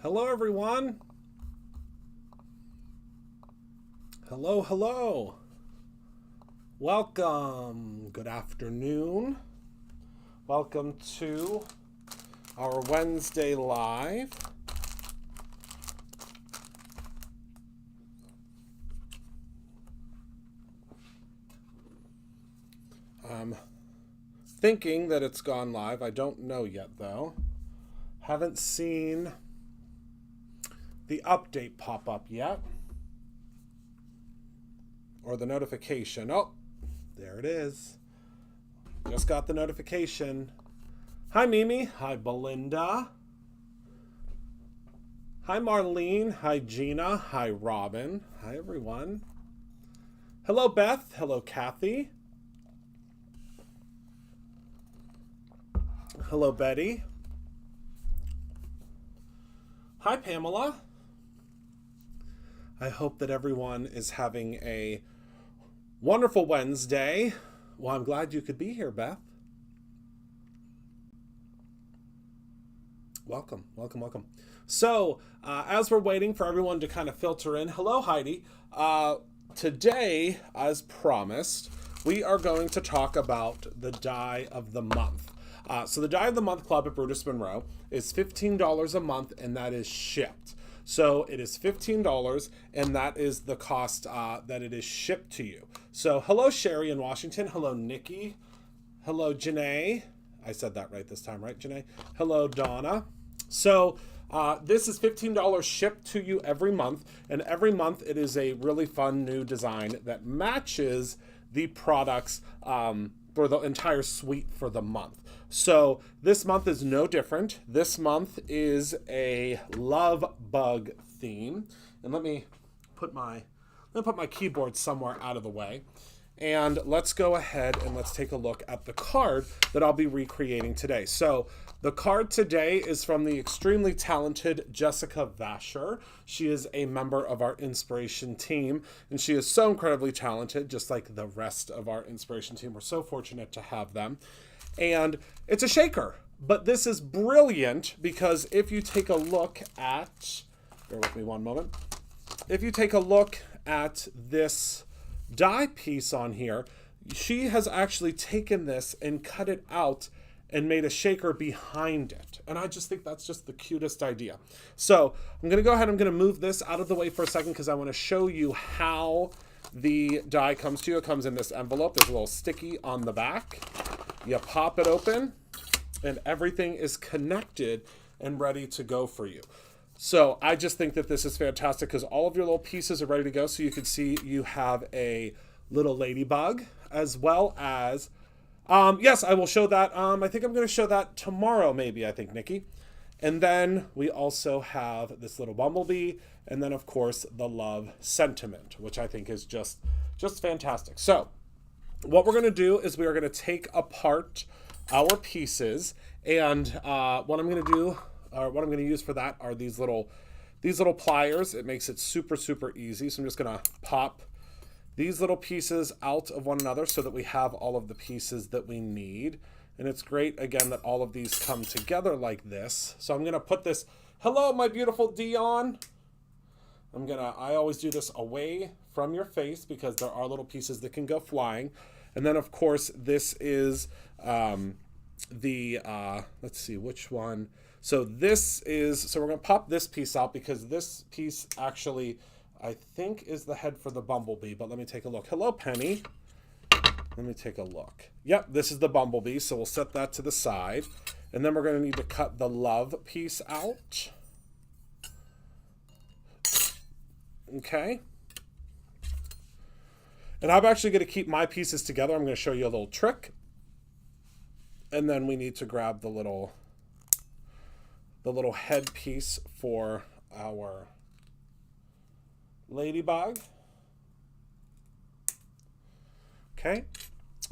Hello, everyone. Hello, hello. Welcome. Good afternoon. Welcome to our Wednesday Live. I'm thinking that it's gone live. I don't know yet, though. Haven't seen the update pop up yet. Or the notification. Oh, there it is. Just got the notification. Hi, Mimi. Hi, Belinda. Hi, Marlene. Hi, Gina. Hi, Robin. Hi, everyone. Hello, Beth. Hello, Kathy. Hello, Betty. Hi, Pamela. I hope that everyone is having a wonderful Wednesday. Well, I'm glad you could be here, Beth. Welcome, welcome, welcome. So, as we're waiting for everyone to kind of filter in, hello, Heidi. Today, as promised, we are going to talk about the Die of the Month. So the Die of the Month Club at Brutus Monroe is $15 a month, and that is shipped. So it is $15, and that is the cost that it is shipped to you. So hello, Sherry in Washington. Hello, Nikki. Hello, Janae. I said that right this time, right, Janae? Hello, Donna. So this is $15 shipped to you every month, and every month it is a really fun new design that matches the products for the entire suite for the month. So this month is no different. This month is a love bug theme. And let me put my keyboard somewhere out of the way. And let's go ahead and let's take a look at the card that I'll be recreating today. So the card today is from the extremely talented Jessica Vasher. She is a member of our inspiration team, and she is so incredibly talented, just like the rest of our inspiration team. We're so fortunate to have them. And it's a shaker, but this is brilliant because if you take a look at, bear with me one moment. If you take a look at this die piece on here, she has actually taken this and cut it out and made a shaker behind it. And I just think that's just the cutest idea. So I'm going to go ahead, I'm going to move this out of the way for a second because I want to show you how the die comes to you. It comes in this envelope. There's a little sticky on the back. You pop it open and everything is connected and ready to go for you. So I just think that this is fantastic because all of your little pieces are ready to go. So you can see you have a little ladybug as well as, yes, I will show that. I think I'm going to show that tomorrow, maybe, I think, Nikki. And then we also have this little bumblebee. And then, of course, the love sentiment, which I think is just fantastic. So what we're going to do is we are going to take apart our pieces. And what I'm going to do, or what I'm going to use for that are these little pliers. It makes it super, super easy. So I'm just going to pop these little pieces out of one another so that we have all of the pieces that we need. And it's great, again, that all of these come together like this. So I'm going to put this, hello, my beautiful Dion. I always do this away from your face because there are little pieces that can go flying. And then, of course, this is let's see, which one? So we're going to pop this piece out because this piece actually, I think, is the head for the bumblebee. But let me take a look. Hello, Penny. Let me take a look. Yep, this is the bumblebee. So we'll set that to the side. And then we're going to need to cut the love piece out. Okay. And I'm actually going to keep my pieces together. I'm going to show you a little trick. And then we need to grab the little head piece for our ladybug. Okay.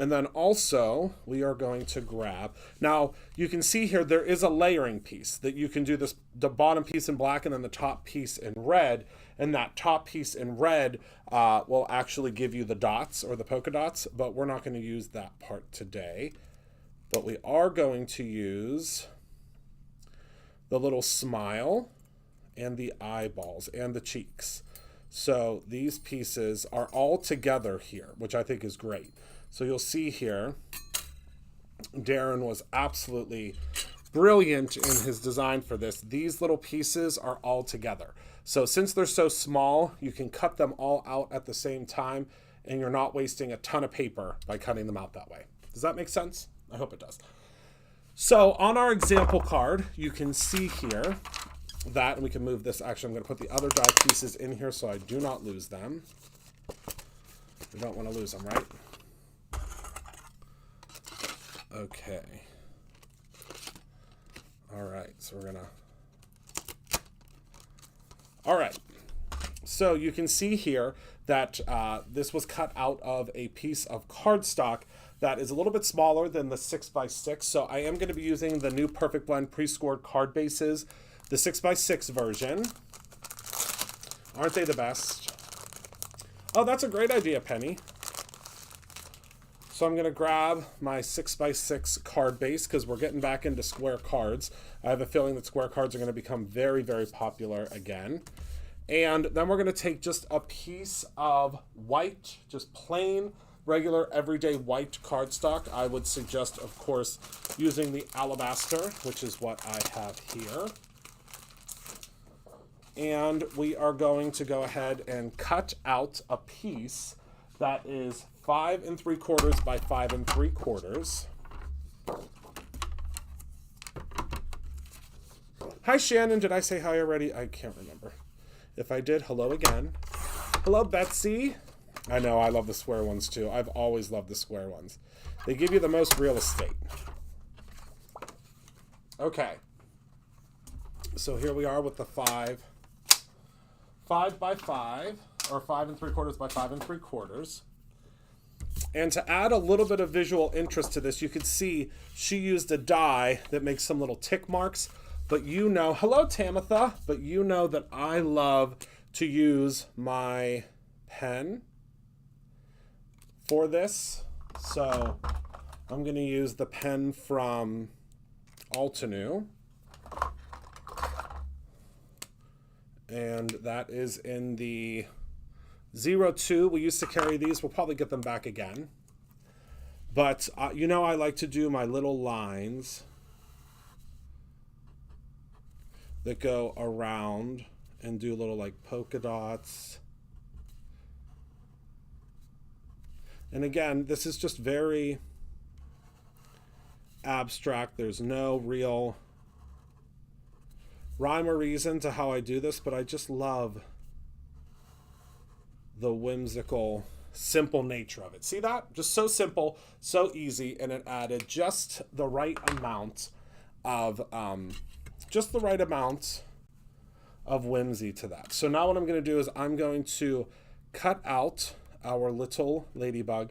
And then also we are going to grab, now you can see here there is a layering piece that you can do this, the bottom piece in black and then the top piece in red. And that top piece in red will actually give you the dots or the polka dots, but we're not going to use that part today. But we are going to use the little smile and the eyeballs and the cheeks. So these pieces are all together here, which I think is great. So you'll see here, Darren was absolutely brilliant in his design for this. These little pieces are all together. So since they're so small, you can cut them all out at the same time, and you're not wasting a ton of paper by cutting them out that way. Does that make sense? I hope it does. So on our example card, you can see here that, and we can move this. Actually, I'm going to put the other die pieces in here so I do not lose them. We don't want to lose them, right? Okay. All right, so we're gonna... All right, so you can see here that this was cut out of a piece of cardstock that is a little bit smaller than the 6x6. So I am going to be using the new Perfect Blend pre-scored card bases, the 6x6 version. Aren't they the best? Oh, that's a great idea, Penny. So I'm going to grab my 6x6 card base because we're getting back into square cards. I have a feeling that square cards are going to become very, very popular again. And then we're going to take just a piece of white, just plain, regular, everyday white cardstock. I would suggest, of course, using the alabaster, which is what I have here. And we are going to go ahead and cut out a piece that is 5 3/4 by 5 3/4. Hi, Shannon. Did I say hi already? I can't remember. If I did, hello again. Hello, Betsy. I know, I love the square ones too. I've always loved the square ones. They give you the most real estate. Okay. So here we are with the 5 by 5, or 5 3/4 by 5 3/4. And to add a little bit of visual interest to this, you can see she used a die that makes some little tick marks. But you know, hello Tamitha, but you know that I love to use my pen for this. So I'm going to use the pen from Altenew. And that is in the 02. We used to carry these. We'll probably get them back again. But you know, I like to do my little lines that go around and do little like polka dots. And again, this is just very abstract. There's no real rhyme or reason to how I do this, but I just love the whimsical, simple nature of it. See that? Just so simple, so easy, and it added just the right amount of whimsy to that. So now what I'm going to do is I'm going to cut out our little ladybug.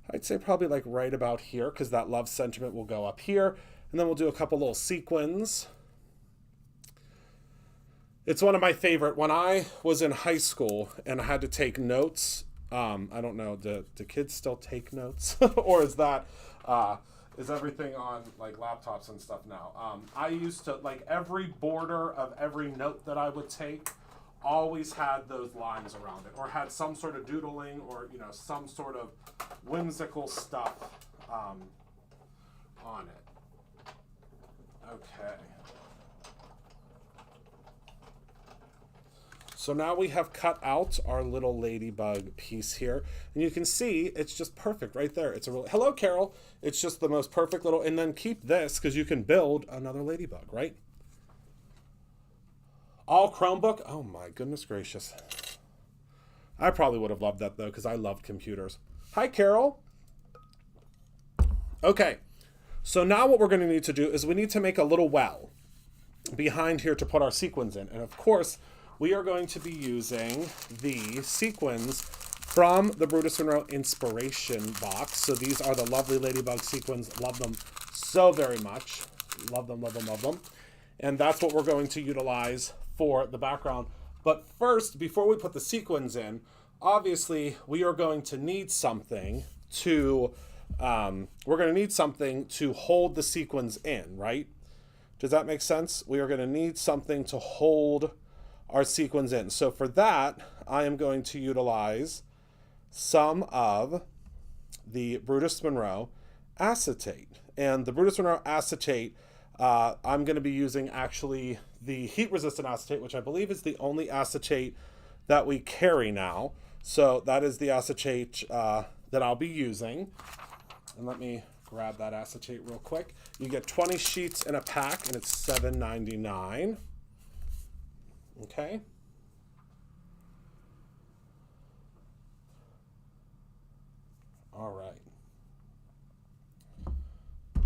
I'd say probably like right about here, because that love sentiment will go up here. And then we'll do a couple little sequins. It's one of my favorite. When I was in high school and I had to take notes, I don't know, do kids still take notes? Or is that... is everything on like laptops and stuff now? I used to, like, every border of every note that I would take always had those lines around it, or had some sort of doodling, or, you know, some sort of whimsical stuff on it. Okay. So now we have cut out our little ladybug piece here. And you can see it's just perfect right there. It's a real, hello, Carol. It's just the most perfect little, and then keep this because you can build another ladybug, right? All Chromebook. Oh my goodness gracious. I probably would have loved that though, because I loved computers. Hi, Carol. Okay. So now what we're going to need to do is we need to make a little well behind here to put our sequins in. And of course, we are going to be using the sequins from the Brutus Monroe Inspiration Box. So these are the lovely ladybug sequins. Love them so very much. Love them, love them, love them. And that's what we're going to utilize for the background. But first, before we put the sequins in, obviously we are going to need something to, hold the sequins in, right? Does that make sense? We are going to need something to hold our sequins in. So for that, I am going to utilize some of the Brutus Monroe acetate. And the Brutus Monroe acetate, I'm going to be using actually the heat-resistant acetate, which I believe is the only acetate that we carry now. So that is the acetate that I'll be using. And let me grab that acetate real quick. You get 20 sheets in a pack, and it's $7.99. Okay. All right.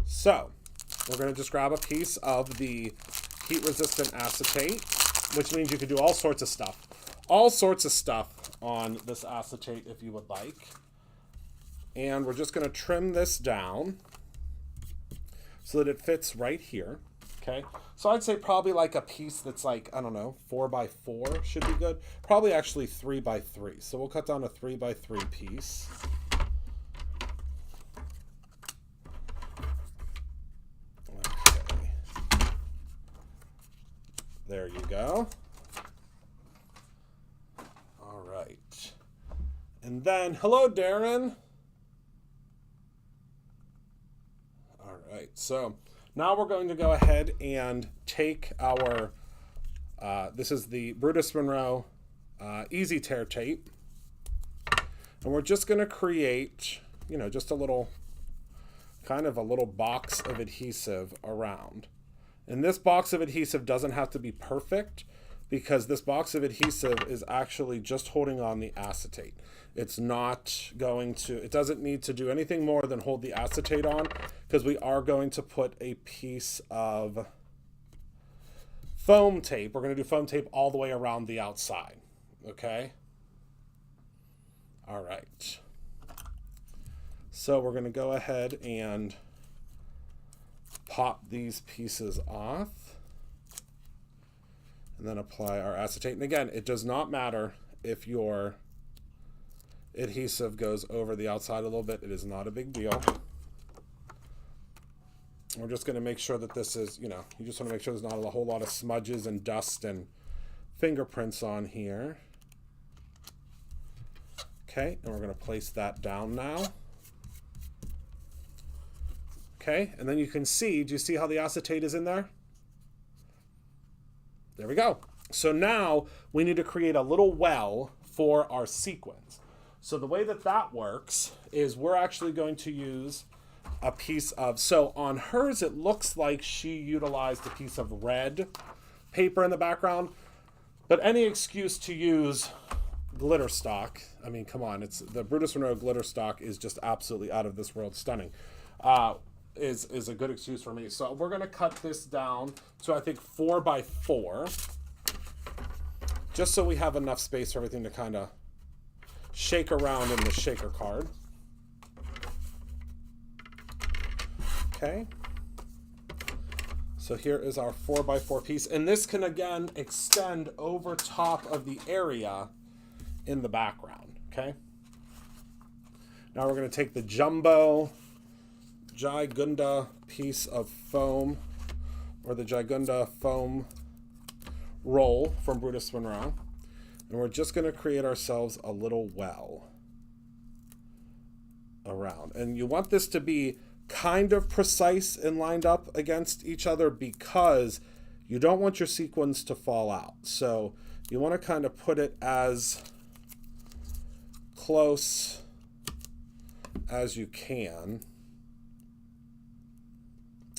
So we're going to just grab a piece of the heat-resistant acetate, which means you can do all sorts of stuff. All sorts of stuff on this acetate if you would like. And we're just going to trim this down so that it fits right here. Okay, so I'd say probably like a piece that's like, I don't know, 4x4 should be good. Probably actually 3x3. So we'll cut down a 3x3 piece. Okay. There you go. All right. And then, hello, Darren. All right, so now we're going to go ahead and take our, this is the Brutus Monroe Easy Tear Tape. And we're just going to create, you know, just a little, kind of a little box of adhesive around. And this box of adhesive doesn't have to be perfect because this box of adhesive is actually just holding on the acetate. It's not going to, it doesn't need to do anything more than hold the acetate on because we are going to put a piece of foam tape. We're going to do foam tape all the way around the outside. Okay. All right. So we're going to go ahead and pop these pieces off and then apply our acetate. And again, it does not matter if your adhesive goes over the outside a little bit. It is not a big deal. We're just going to make sure that this is, you know, you just want to make sure there's not a whole lot of smudges and dust and fingerprints on here. Okay, and we're going to place that down now. Okay, and then you can see, do you see how the acetate is in there? There we go. So now we need to create a little well for our sequins. So the way that that works is we're actually going to use a piece of, so on hers it looks like she utilized a piece of red paper in the background, but any excuse to use glitter stock, I mean, come on, it's the Brutus Monroe glitter stock is just absolutely out of this world stunning. Is a good excuse for me. So we're going to cut this down to I think 4x4, just so we have enough space for everything to kind of shake around in the shaker card. Okay. So here is our 4x4 piece, and this can again extend over top of the area in the background. Okay. Now we're going to take the jumbo Gigunda piece of foam, or the Gigunda foam roll from Brutus Monroe, and we're just going to create ourselves a little well around. And you want this to be kind of precise and lined up against each other because you don't want your sequins to fall out. So you want to kind of put it as close as you can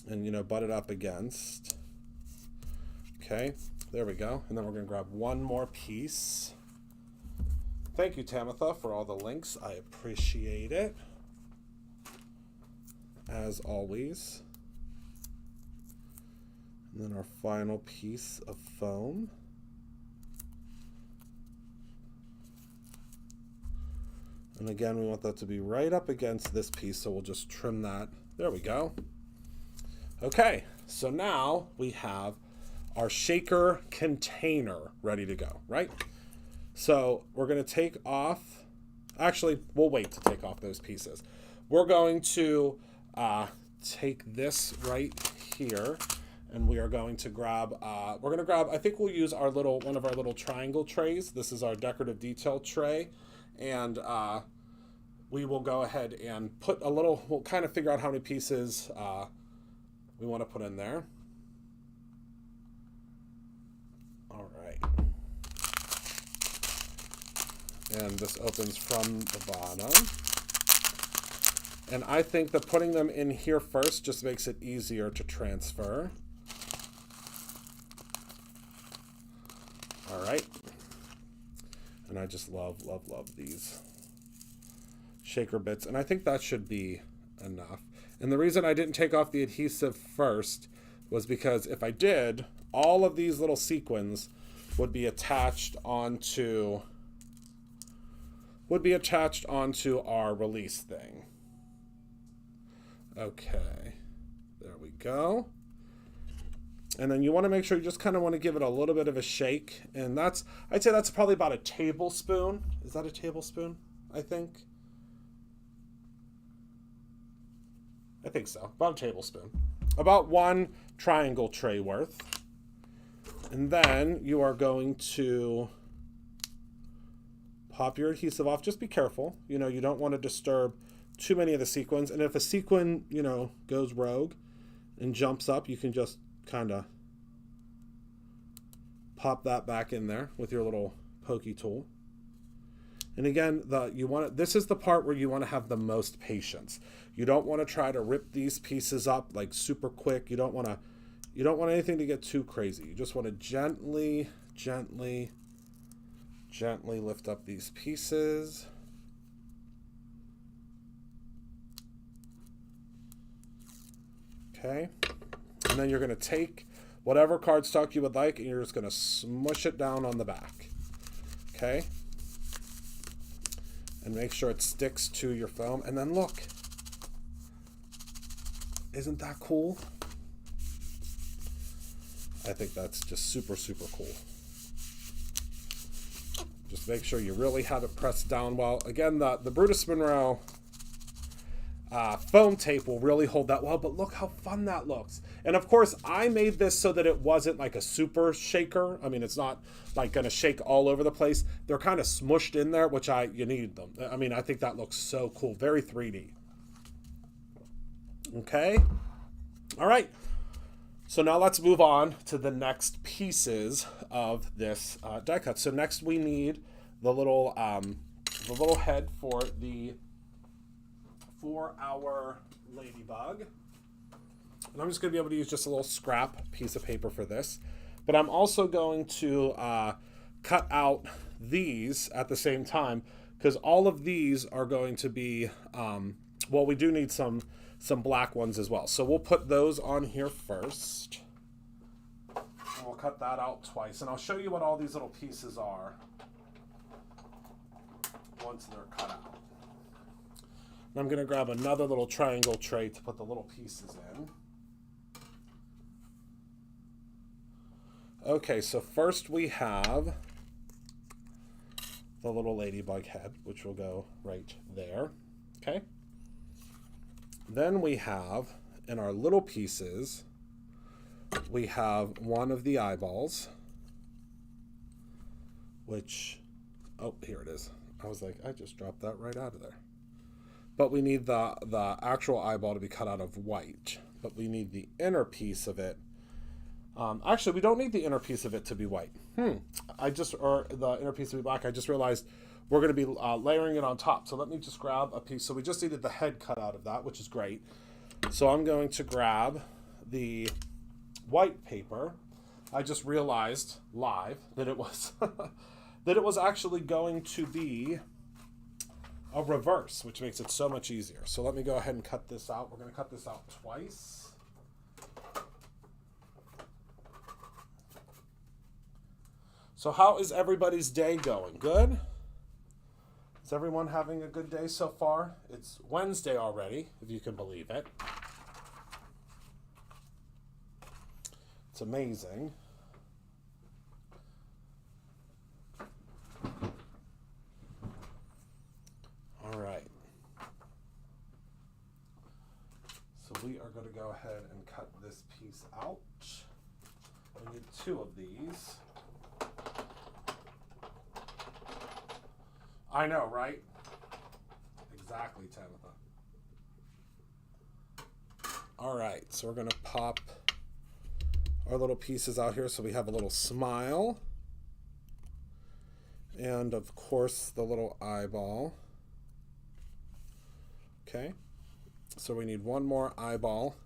and, you know, butt it up against. Okay, there we go. And then we're going to grab one more piece. Thank you, Tamitha, for all the links. I appreciate it, as always. And then our final piece of foam. And again, we want that to be right up against this piece, so we'll just trim that. There we go. Okay, so now we have our shaker container ready to go, right? So we're going to take off, actually, we'll wait to take off those pieces. We're going to take this right here, And we are going to grab, I think we'll use one of our little triangle trays. This is our decorative detail tray. And we will go ahead and put we'll kind of figure out how many pieces we want to put in there. All right. And this opens from the bottom. And I think that putting them in here first just makes it easier to transfer. All right. And I just love these shaker bits. And I think that should be enough. And the reason I didn't take off the adhesive first was because if I did, all of these little sequins would be attached onto our release thing. Okay, there we go. And then you want to make sure you just kind of want to give it a little bit of a shake. And I'd say that's probably about a tablespoon. Is that a tablespoon? I think so, about a tablespoon. About one triangle tray worth. And then you are going to pop your adhesive off. Just be careful. You don't want to disturb too many of the sequins. And if a sequin, goes rogue and jumps up, you can just kind of pop that back in there with your little pokey tool. And again, this is the part where you want to have the most patience. You don't want to try to rip these pieces up like super quick. You don't want anything to get too crazy. You just want to gently lift up these pieces. Okay. And then you're going to take whatever cardstock you would like and you're just going to smush it down on the back. Okay. And make sure it sticks to your foam. And then look. Isn't that cool? I think that's just super, super cool. Just make sure you really have it pressed down well. Again, the Brutus Monroe foam tape will really hold that well, but look how fun that looks. And of course, I made this so that it wasn't like a super shaker. I mean, it's not like going to shake all over the place. They're kind of smushed in there, which you need them. I mean, I think that looks so cool. Very 3D. Okay. All right. So now let's move on to the next pieces of this die cut. So next we need the little head for our ladybug. And I'm just going to be able to use just a little scrap piece of paper for this. But I'm also going to cut out these at the same time because all of these are going to be, we do need some black ones as well. So we'll put those on here first. And we'll cut that out twice. And I'll show you what all these little pieces are once they're cut out. And I'm going to grab another little triangle tray to put the little pieces in. Okay, so first we have the little ladybug head, which will go right there. Okay. Then we have, in our little pieces, we have one of the eyeballs, which, oh, here it is. I was like, I just dropped that right out of there. But we need the actual eyeball to be cut out of white, but we need the inner piece of it. Actually, we don't need the inner piece of it to be white. Or the inner piece to be black. I just realized we're going to be layering it on top. So let me just grab a piece. So we just needed the head cut out of that, which is great. So I'm going to grab the white paper. I just realized live that it was that it was actually going to be a reverse, which makes it so much easier. So let me go ahead and cut this out. We're going to cut this out twice. So how is everybody's day going? Good? Is everyone having a good day so far? It's Wednesday already, if you can believe it. It's amazing. All right. So we are going to go ahead and cut this piece out. We need 2 of these. I know, right? Exactly, Tabitha. All right, so we're going to pop our little pieces out here so we have a little smile. And, of course, the little eyeball. Okay, so we need 1 more eyeball.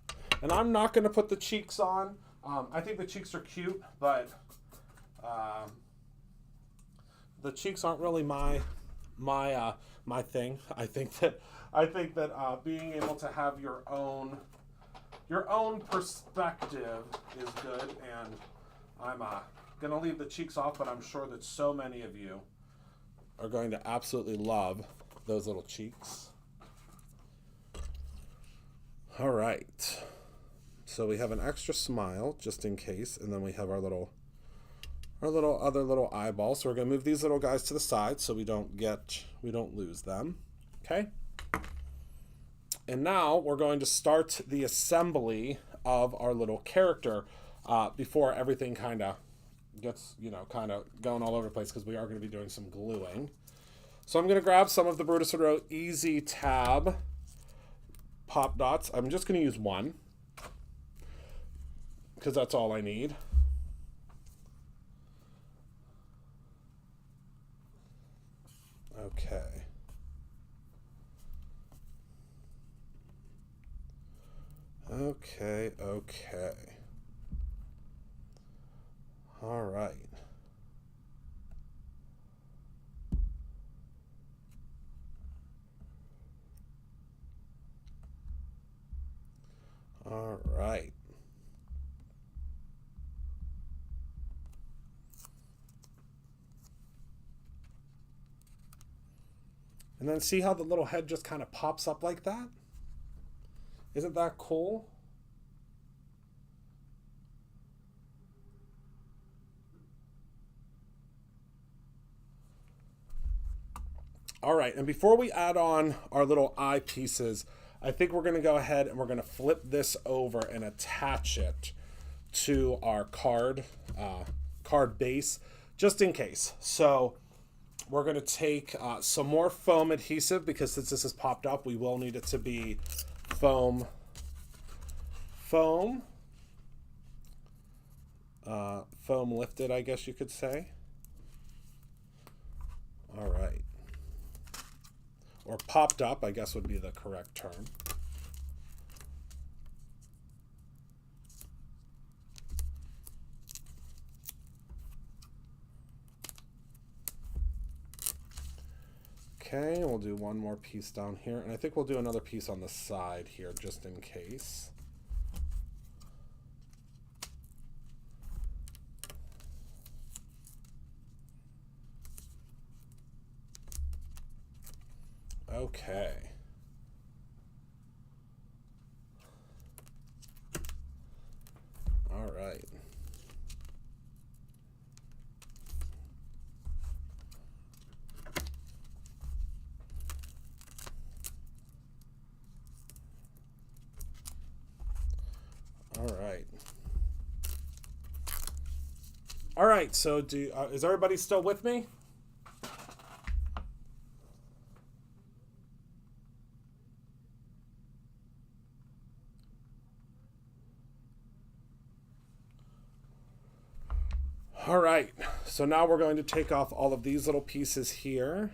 And I'm not going to put the cheeks on. I think the cheeks are cute, but the cheeks aren't really my thing. I think that being able to have your own perspective is good, and I'm going to leave the cheeks off, but I'm sure that so many of you are going to absolutely love those little cheeks. All right. So we have an extra smile just in case, and then we have our other little eyeball. So we're going to move these little guys to the side so we don't lose them. Okay? And now we're going to start the assembly of our little character before everything kind of gets, kind of going all over the place, because we are going to be doing some gluing. So I'm going to grab some of the Brutus Monroe Easy Tab Pop Dots. I'm just going to use 1, because that's all I need. Okay. Okay. All right. All right. And then see how the little head just kind of pops up like that? Isn't that cool? All right, and before we add on our little eye pieces, I think we're going to go ahead and we're going to flip this over and attach it to our card base, just in case. So we're going to take some more foam adhesive, because since this has popped up, we will need it to be foam lifted, I guess you could say. All right. Or popped up, I guess would be the correct term. Okay, we'll do 1 more piece down here, and I think we'll do another piece on the side here just in case. Okay. All right. All right. All right, so is everybody still with me? All right, so now we're going to take off all of these little pieces here.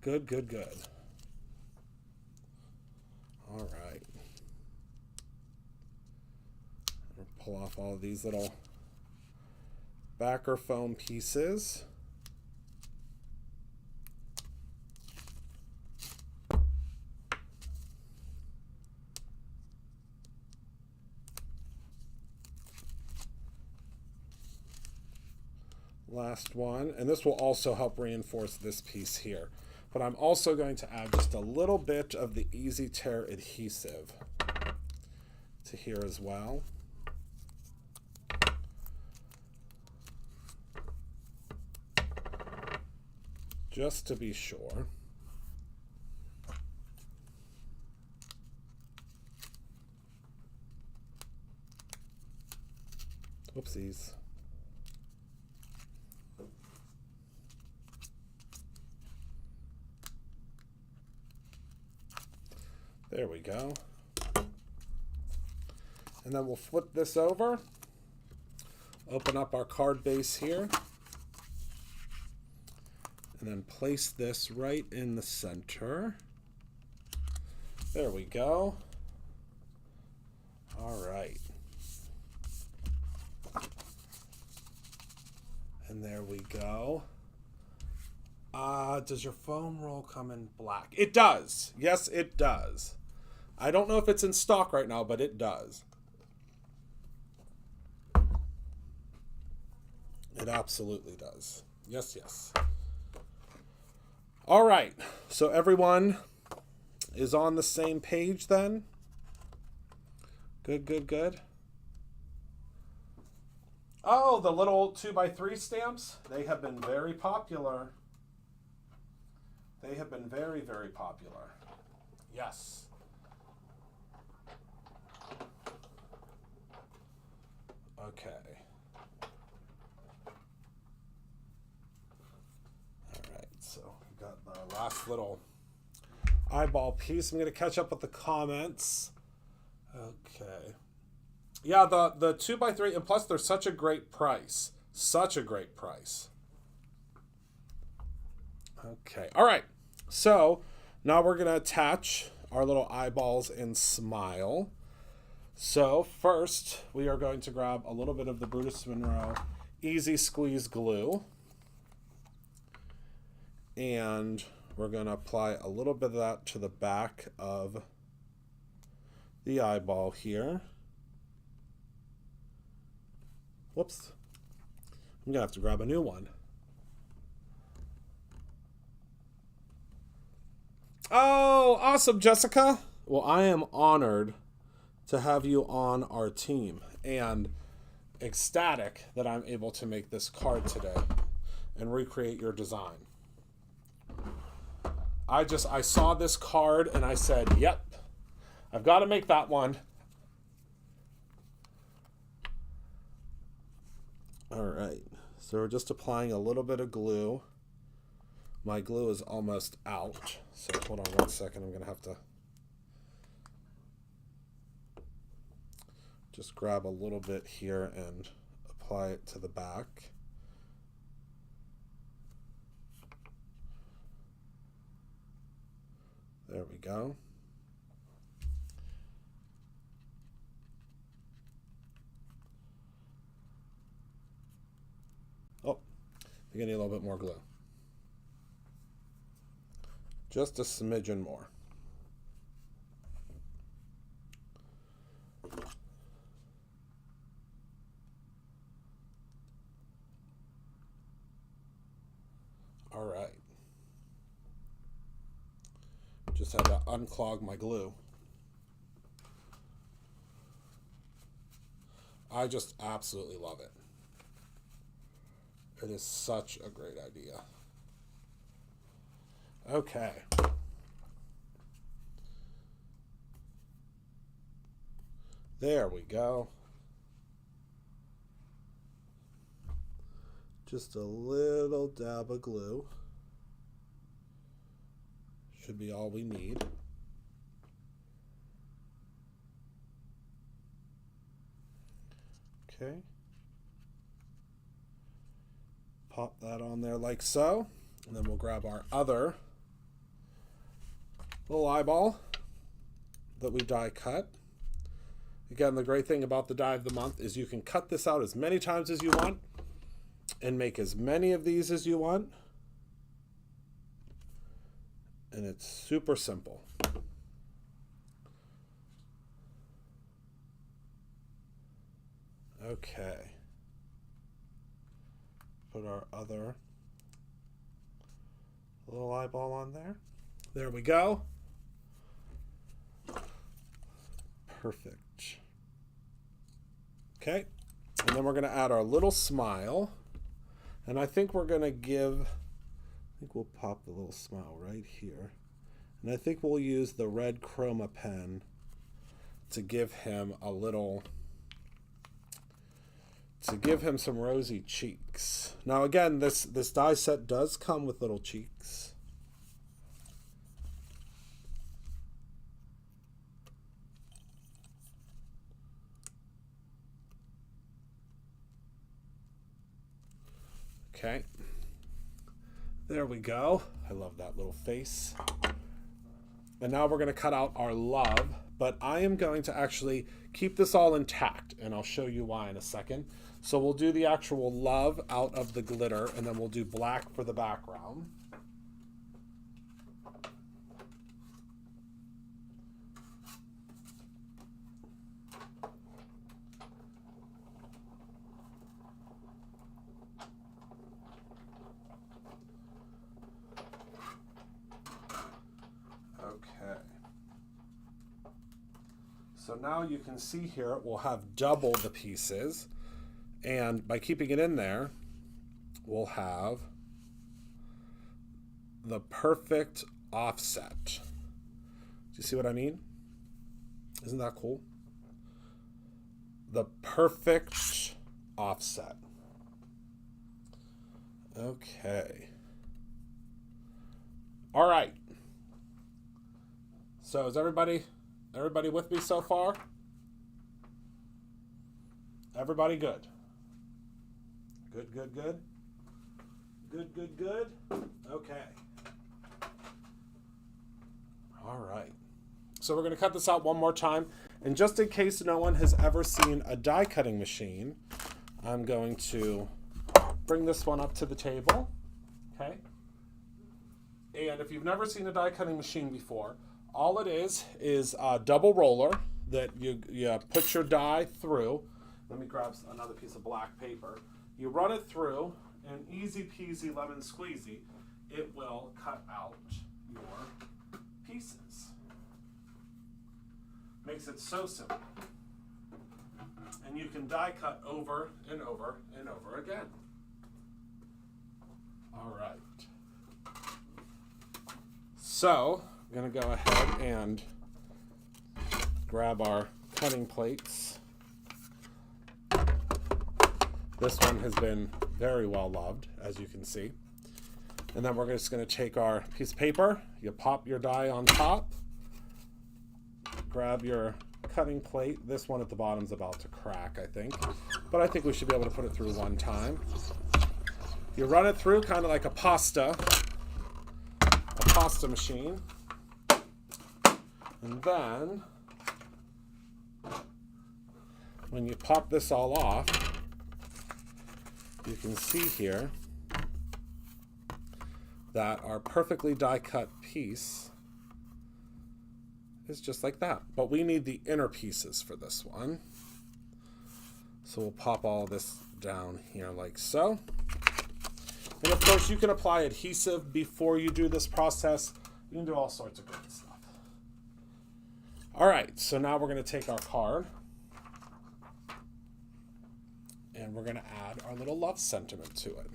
Good, good, good. All right. We'll pull off all of these little backer foam pieces. Last one, and this will also help reinforce this piece here. But I'm also going to add just a little bit of the Easy Tear adhesive to here as well. just to be sure. Whoopsies. There we go. And then we'll flip this over, open up our card base here, and then place this right in the center. There we go. All right. And there we go. Does your foam roll come in black? It does. Yes, it does. I don't know if it's in stock right now, but it does. It absolutely does. Yes, yes. All right. So everyone is on the same page then? Good, good, good. Oh, the little 2x3 stamps. They have been very popular. They have been very, very popular. Yes. Okay. All right, so we got the last little eyeball piece. I'm going to catch up with the comments. Okay. Yeah, the 2x3, and plus they're such a great price. Such a great price. Okay, all right. So now we're going to attach our little eyeballs and smile. So first, we are going to grab a little bit of the Brutus Monroe Easy Squeeze glue. And we're going to apply a little bit of that to the back of the eyeball here. Whoops. I'm going to have to grab a new one. Oh, awesome, Jessica. Well, I am honored to have you on our team and ecstatic that I'm able to make this card today and recreate your design. I saw this card and I said, yep, I've got to make that one. All right, so we're just applying a little bit of glue. My glue is almost out, so hold on one second. I'm going to have to just grab a little bit here and apply it to the back. There we go. Oh, you're going to need a little bit more glue. Just a smidgen more. All right. Just had to unclog my glue. I just absolutely love it. It is such a great idea. Okay. There we go. Just a little dab of glue. Should be all we need. Okay. Pop that on there like so. And then we'll grab our other little eyeball that we die cut. Again, the great thing about the die of the month is you can cut this out as many times as you want and make as many of these as you want. And it's super simple. Okay. Put our other little eyeball on there. There we go. Perfect. Okay. And then we're going to add our little smile. And I think we're going to give think we'll pop the little smile right here. And I think we'll use the red chroma pen to give him a little, to give him some rosy cheeks. Now again, this die set does come with little cheeks. Okay, there we go. I love that little face. And now we're going to cut out our love, but I am going to actually keep this all intact, and I'll show you why in a second. So we'll do the actual love out of the glitter, and then we'll do black for the background. So now you can see here we'll have double the pieces, and by keeping it in there, we'll have the perfect offset. Do you see what I mean? Isn't that cool? The perfect offset. Okay. All right. So is everybody with me so far? Everybody good? Good, good, good? Good, good, good? Okay. All right. So we're going to cut this out one more time. And just in case no one has ever seen a die cutting machine, I'm going to bring this one up to the table. Okay? And if you've never seen a die cutting machine before, all it is a double roller that you put your die through. Let me grab another piece of black paper. You run it through, and easy peasy lemon squeezy, it will cut out your pieces. Makes it so simple. And you can die cut over and over and over again. All right. So I'm going to go ahead and grab our cutting plates. This one has been very well loved, as you can see. And then we're just going to take our piece of paper, you pop your die on top, grab your cutting plate. This one at the bottom is about to crack, I think. But I think we should be able to put it through one time. You run it through kind of like a pasta machine. And then, when you pop this all off, you can see here that our perfectly die-cut piece is just like that. But we need the inner pieces for this one. So we'll pop all this down here like so. And of course, you can apply adhesive before you do this process. You can do all sorts of great stuff. All right, so now we're going to take our card and we're going to add our little love sentiment to it.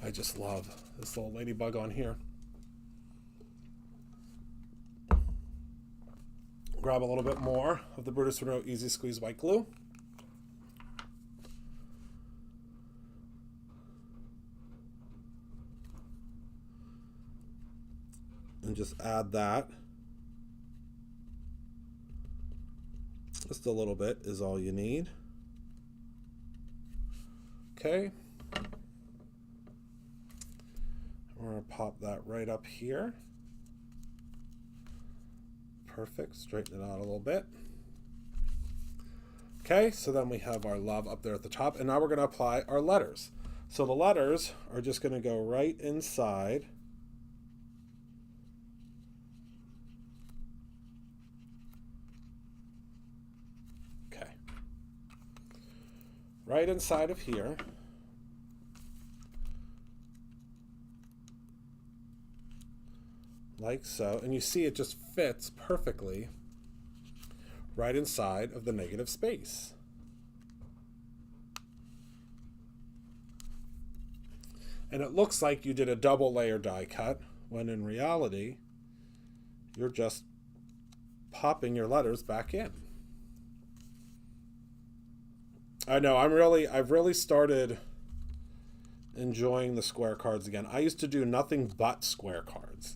I just love this little ladybug on here. Grab a little bit more of the Brutus Monroe Easy Squeeze white glue. And just add that. Just a little bit is all you need. Okay. We're going to pop that right up here. Perfect. Straighten it out a little bit. Okay, so then we have our love up there at the top, and now we're going to apply our letters. So the letters are just going to go right inside . Right inside of here. Like so. And you see it just fits perfectly right inside of the negative space. And it looks like you did a double layer die cut, when in reality, you're just popping your letters back in. I know, I've really started enjoying the square cards again. I used to do nothing but square cards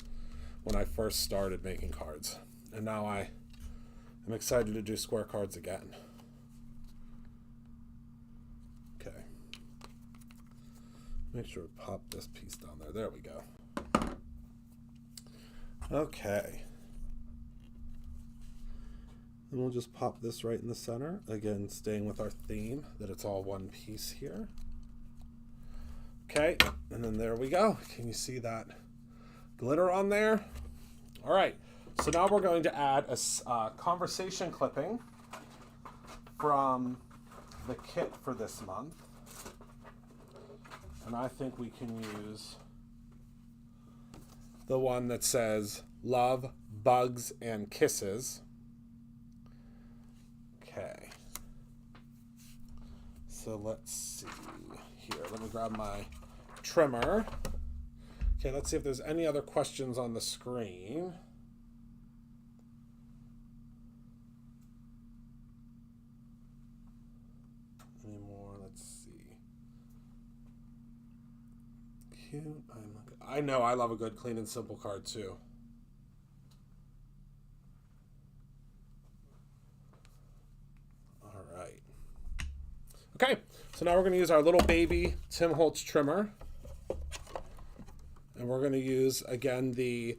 when I first started making cards. And now I am excited to do square cards again. Okay. Make sure we pop this piece down there. There we go. Okay. And we'll just pop this right in the center. Again, staying with our theme that it's all one piece here. Okay, and then there we go. Can you see that glitter on there? All right, so now we're going to add a conversation clipping from the kit for this month. And I think we can use the one that says love, bugs, and kisses. Okay. So let's see here. Let me grab my trimmer. Okay, let's see if there's any other questions on the screen. Any more? Let's see. Cute. I know I love a good clean and simple card too. All right. Okay, so now we're going to use our little baby Tim Holtz trimmer. And we're going to use, again, the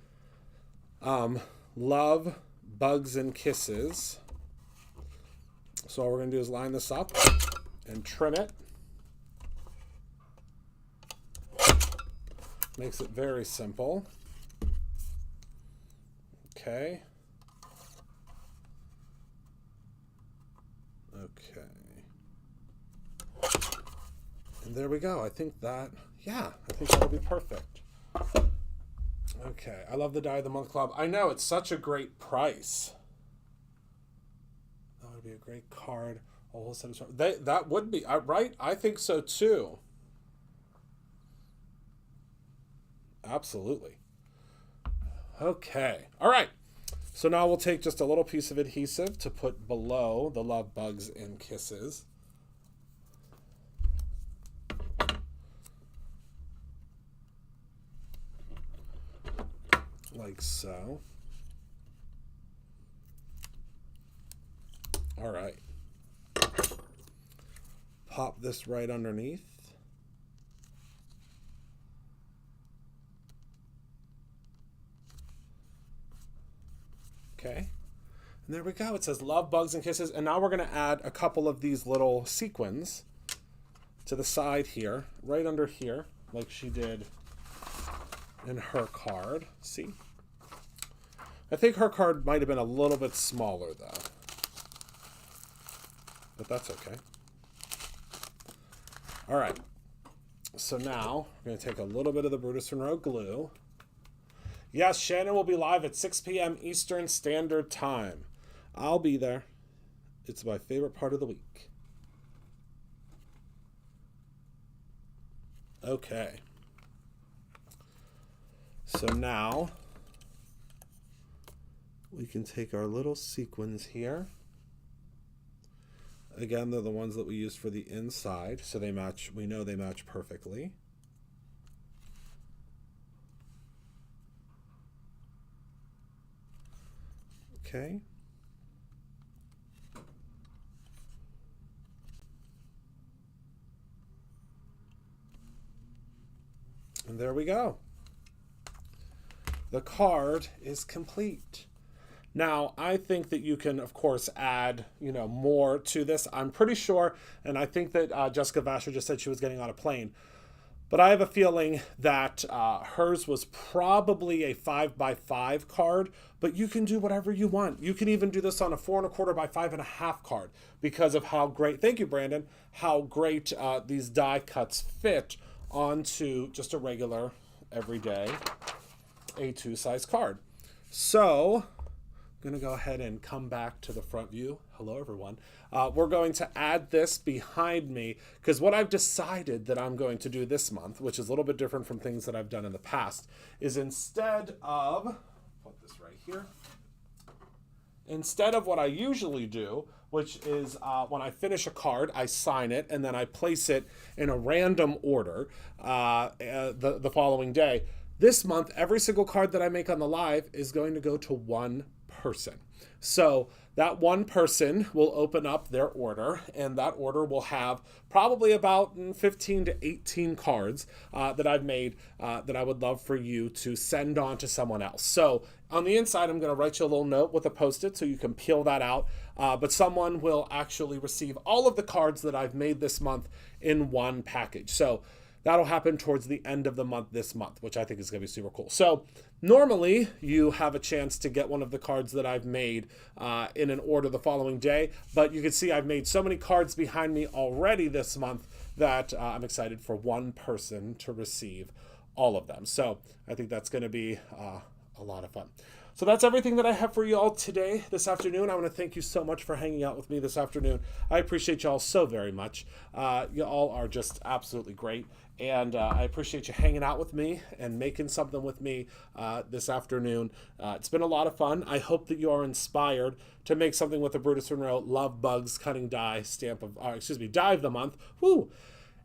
Love, Bugs, and Kisses. So all we're going to do is line this up and trim it. Makes it very simple. Okay. Okay. And there we go. I think that'll be perfect. Okay, I love the Die of the Month Club. I know, it's such a great price. That would be a great card. A whole set of that would be, right? I think so too. Absolutely. Okay, all right. So now we'll take just a little piece of adhesive to put below the Love, Bugs, and Kisses. Like so. All right. Pop this right underneath. Okay. And there we go. It says Love, Bugs, and Kisses. And now we're going to add a couple of these little sequins to the side here, right under here, like she did in her card. See? I think her card might have been a little bit smaller though. But that's okay. All right. So now we're going to take a little bit of the Brutus Monroe glue. Yes, Shannon will be live at 6 p.m. Eastern Standard Time. I'll be there. It's my favorite part of the week. Okay. So now we can take our little sequins here. Again, they're the ones that we used for the inside, so they match. We know they match perfectly. Okay. And there we go. The card is complete. Now, I think that you can, of course, add, more to this. I'm pretty sure, and I think that Jessica Vasher just said she was getting on a plane. But I have a feeling that hers was probably a 5x5 card, but you can do whatever you want. You can even do this on a 4 1/4 by 5.5 card because of how great, thank you, Brandon, how great these die cuts fit onto just a regular, everyday A2 size card. So going to go ahead and come back to the front view. Hello, everyone. We're going to add this behind me because what I've decided that I'm going to do this month, which is a little bit different from things that I've done in the past, is instead of, put this right here, instead of what I usually do, which is when I finish a card, I sign it, and then I place it in a random order the following day. This month, every single card that I make on the live is going to go to one person. So that one person will open up their order, and that order will have probably about 15 to 18 cards that I've made that I would love for you to send on to someone else. So on the inside, I'm going to write you a little note with a Post-it so you can peel that out. But someone will actually receive all of the cards that I've made this month in one package. So that'll happen towards the end of the month this month, which I think is going to be super cool. So normally you have a chance to get one of the cards that I've made in an order the following day, but you can see I've made so many cards behind me already this month that I'm excited for one person to receive all of them. So I think that's going to be a lot of fun. So that's everything that I have for you all today, this afternoon. I want to thank you so much for hanging out with me this afternoon. I appreciate you all so very much. You all are just absolutely great. And I appreciate you hanging out with me and making something with me this afternoon. It's been a lot of fun. I hope that you are inspired to make something with the Brutus Monroe Love Bugs Cutting Die stamp of, die of the month. Woo!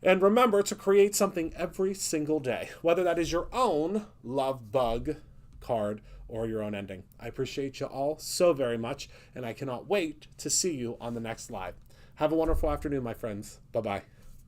And remember to create something every single day, whether that is your own love bug card or your own ending. I appreciate you all so very much, and I cannot wait to see you on the next live. Have a wonderful afternoon, my friends. Bye-bye.